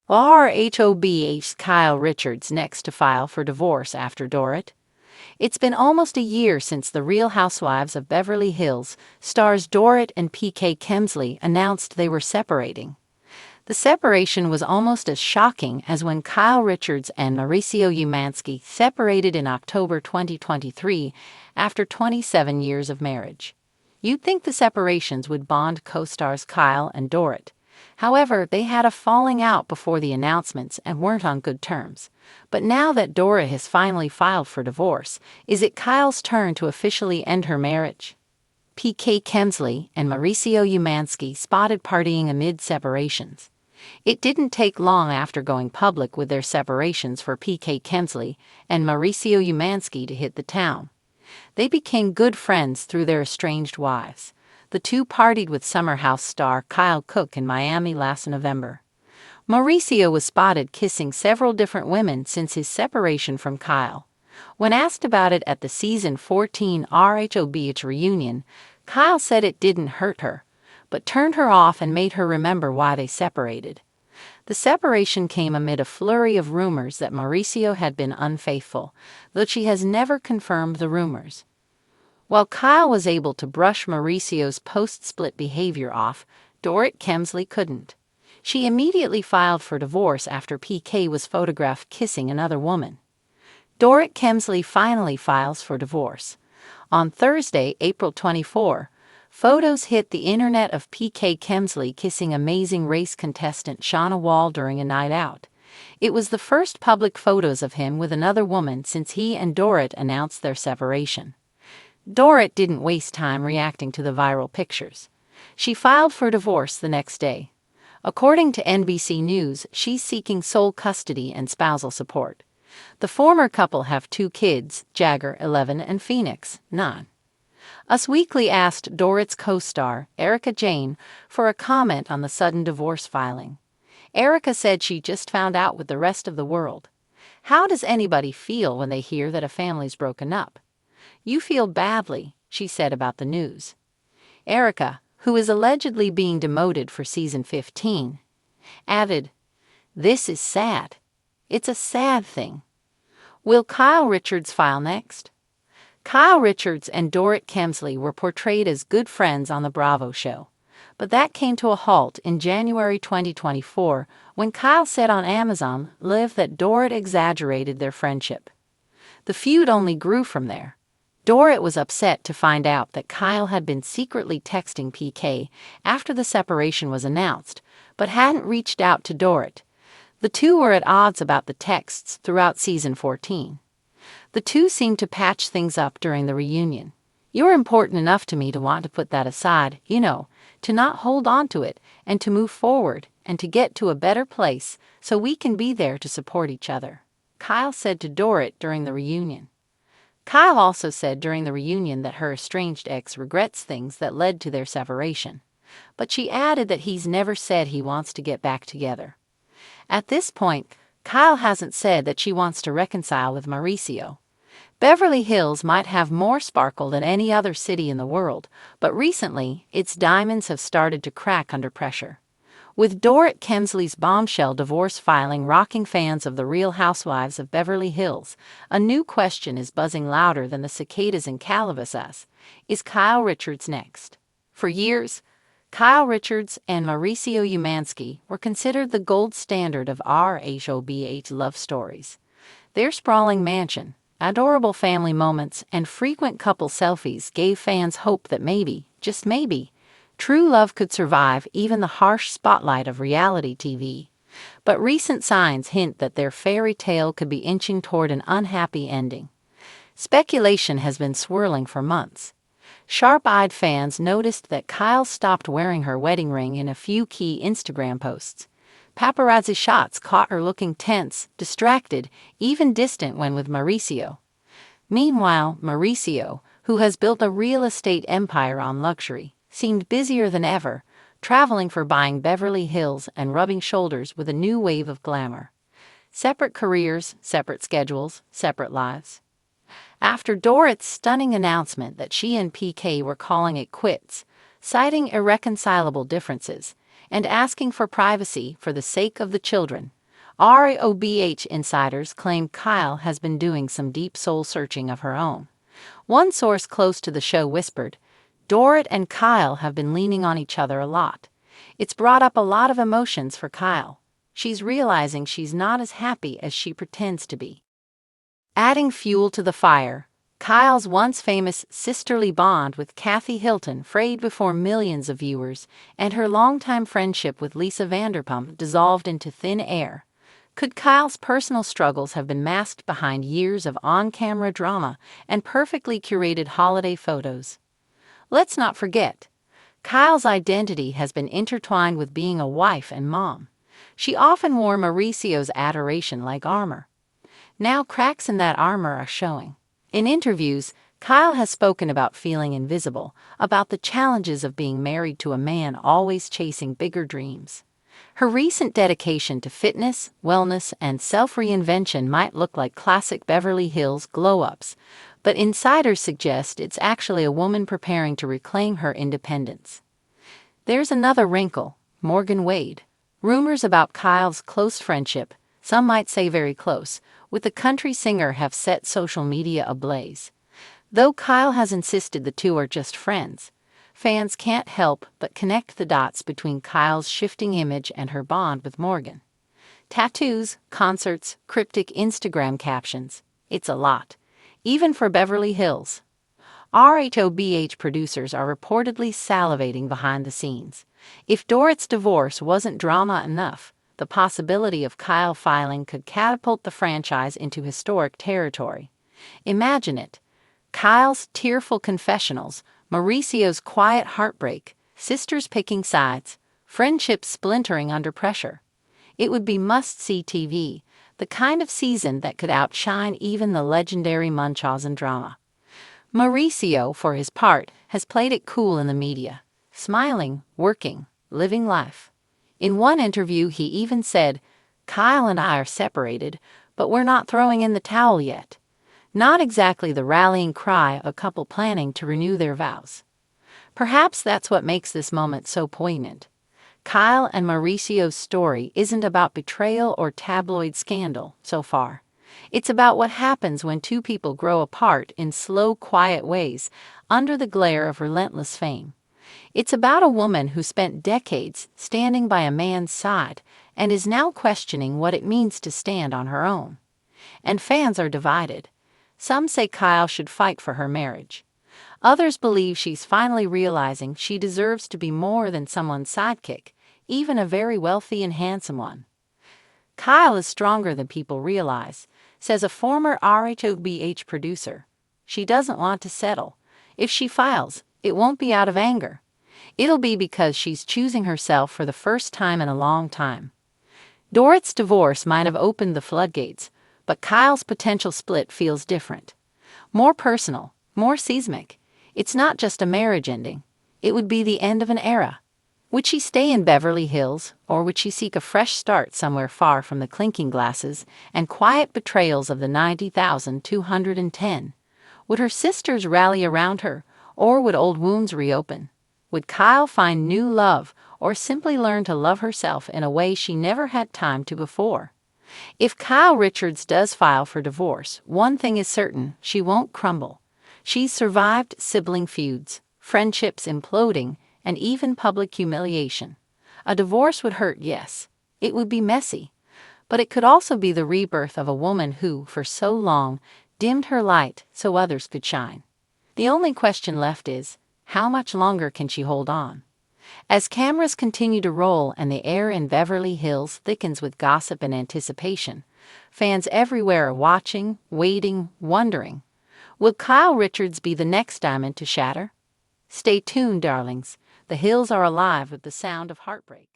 RHOBH's Kyle Richards next to file for divorce after Dorit. It's been almost a year since the Real Housewives of Beverly Hills stars Dorit and PK Kemsley announced they were separating. The separation was almost as shocking as when Kyle Richards and Mauricio Umansky separated in October 2023 after 27 years of marriage. You'd think the separations would bond co-stars Kyle and Dorit. However, they had a falling out before the announcements and weren't on good terms. But now that Dorit has finally filed for divorce, is it Kyle's turn to officially end her marriage? PK Kemsley and Mauricio Umansky spotted partying amid separations. It didn't take long after going public with their separations for PK Kemsley and Mauricio Umansky to hit the town. They became good friends through their estranged wives. The two partied with Summer House star Kyle Cook in Miami last November. Mauricio was spotted kissing several different women since his separation from Kyle. When asked about it at the season 14 RHOBH reunion, Kyle said it didn't hurt her, but turned her off and made her remember why they separated. The separation came amid a flurry of rumors that Mauricio had been unfaithful, though she has never confirmed the rumors. While Kyle was able to brush Mauricio's post-split behavior off, Dorit Kemsley couldn't. She immediately filed for divorce after PK was photographed kissing another woman. Dorit Kemsley finally files for divorce. On Thursday, April 24, photos hit the internet of PK Kemsley kissing Amazing Race contestant Shauna Wall during a night out. It was the first public photos of him with another woman since he and Dorit announced their separation. Dorit didn't waste time reacting to the viral pictures. She filed for divorce the next day. According to NBC News, she's seeking sole custody and spousal support. The former couple have two kids, Jagger, 11, and Phoenix, 9. Us Weekly asked Dorit's co-star, Erica Jane, for a comment on the sudden divorce filing. Erica said she just found out with the rest of the world. How does anybody feel when they hear that a family's broken up? You feel badly, she said about the news. Erica, who is allegedly being demoted for season 15, added, "This is sad. It's a sad thing." Will Kyle Richards file next? Kyle Richards and Dorit Kemsley were portrayed as good friends on The Bravo show. But that came to a halt in January 2024 when Kyle said on Amazon Live that Dorit exaggerated their friendship. The feud only grew from there. Dorit was upset to find out that Kyle had been secretly texting PK after the separation was announced, but hadn't reached out to Dorit. The two were at odds about the texts throughout season 14. The two seemed to patch things up during the reunion. "You're important enough to me to want to put that aside, to not hold on to it, and to move forward, and to get to a better place, so we can be there to support each other," Kyle said to Dorit during the reunion. Kyle also said during the reunion that her estranged ex regrets things that led to their separation. But she added that he's never said he wants to get back together. At this point, Kyle hasn't said that she wants to reconcile with Mauricio. Beverly Hills might have more sparkle than any other city in the world, but recently, its diamonds have started to crack under pressure. With Dorit Kemsley's bombshell divorce filing rocking fans of the Real Housewives of Beverly Hills, a new question is buzzing louder than the cicadas in Calabasas. Is Kyle Richards next? For years, Kyle Richards and Mauricio Umansky were considered the gold standard of RHOBH love stories. Their sprawling mansion, adorable family moments, and frequent couple selfies gave fans hope that maybe, just maybe, true love could survive even the harsh spotlight of reality TV. But recent signs hint that their fairy tale could be inching toward an unhappy ending. Speculation has been swirling for months. Sharp-eyed fans noticed that Kyle stopped wearing her wedding ring in a few key Instagram posts. Paparazzi shots caught her looking tense, distracted, even distant when with Mauricio. Meanwhile, Mauricio, who has built a real estate empire on luxury, seemed busier than ever, traveling for buying Beverly Hills and rubbing shoulders with a new wave of glamour. Separate careers, separate schedules, separate lives. After Dorit's stunning announcement that she and PK were calling it quits, citing irreconcilable differences, and asking for privacy for the sake of the children. ROBH insiders claim Kyle has been doing some deep soul searching of her own. One source close to the show whispered, "Dorit and Kyle have been leaning on each other a lot. It's brought up a lot of emotions for Kyle. She's realizing she's not as happy as she pretends to be." Adding fuel to the fire, Kyle's once famous sisterly bond with Kathy Hilton frayed before millions of viewers, and her longtime friendship with Lisa Vanderpump dissolved into thin air. Could Kyle's personal struggles have been masked behind years of on-camera drama and perfectly curated holiday photos? Let's not forget, Kyle's identity has been intertwined with being a wife and mom. She often wore Mauricio's adoration like armor. Now cracks in that armor are showing. In interviews, Kyle has spoken about feeling invisible, about the challenges of being married to a man always chasing bigger dreams. Her recent dedication to fitness, wellness, and self-reinvention might look like classic Beverly Hills glow-ups, but insiders suggest it's actually a woman preparing to reclaim her independence. There's another wrinkle: Morgan Wade. Rumors about Kyle's close friendship, some might say very close, with the country singer have set social media ablaze. Though Kyle has insisted the two are just friends, fans can't help but connect the dots between Kyle's shifting image and her bond with Morgan. Tattoos, concerts, cryptic Instagram captions. It's a lot, even for Beverly Hills. RHOBH producers are reportedly salivating behind the scenes. If Dorit's divorce wasn't drama enough, the possibility of Kyle filing could catapult the franchise into historic territory. Imagine it: Kyle's tearful confessionals, Mauricio's quiet heartbreak, sisters picking sides, friendships splintering under pressure. It would be must-see TV, the kind of season that could outshine even the legendary Munchausen drama. Mauricio, for his part, has played it cool in the media, smiling, working, living life. In one interview he even said, "Kyle and I are separated, but we're not throwing in the towel yet." Not exactly the rallying cry of a couple planning to renew their vows. Perhaps that's what makes this moment so poignant. Kyle and Mauricio's story isn't about betrayal or tabloid scandal so far. It's about what happens when two people grow apart in slow, quiet ways under the glare of relentless fame. It's about a woman who spent decades standing by a man's side and is now questioning what it means to stand on her own. And fans are divided. Some say Kyle should fight for her marriage. Others believe she's finally realizing she deserves to be more than someone's sidekick, even a very wealthy and handsome one. "Kyle is stronger than people realize," says a former RHOBH producer. "She doesn't want to settle. If she files, it won't be out of anger. It'll be because she's choosing herself for the first time in a long time." Dorit's divorce might have opened the floodgates, but Kyle's potential split feels different. More personal, more seismic. It's not just a marriage ending. It would be the end of an era. Would she stay in Beverly Hills, or would she seek a fresh start somewhere far from the clinking glasses and quiet betrayals of the 90,210? Would her sisters rally around her, or would old wounds reopen? Would Kyle find new love, or simply learn to love herself in a way she never had time to before? If Kyle Richards does file for divorce, one thing is certain: she won't crumble. She's survived sibling feuds, friendships imploding, and even public humiliation. A divorce would hurt, yes. It would be messy. But it could also be the rebirth of a woman who, for so long, dimmed her light so others could shine. The only question left is, how much longer can she hold on? As cameras continue to roll and the air in Beverly Hills thickens with gossip and anticipation, fans everywhere are watching, waiting, wondering. Will Kyle Richards be the next diamond to shatter? Stay tuned, darlings. The hills are alive with the sound of heartbreak.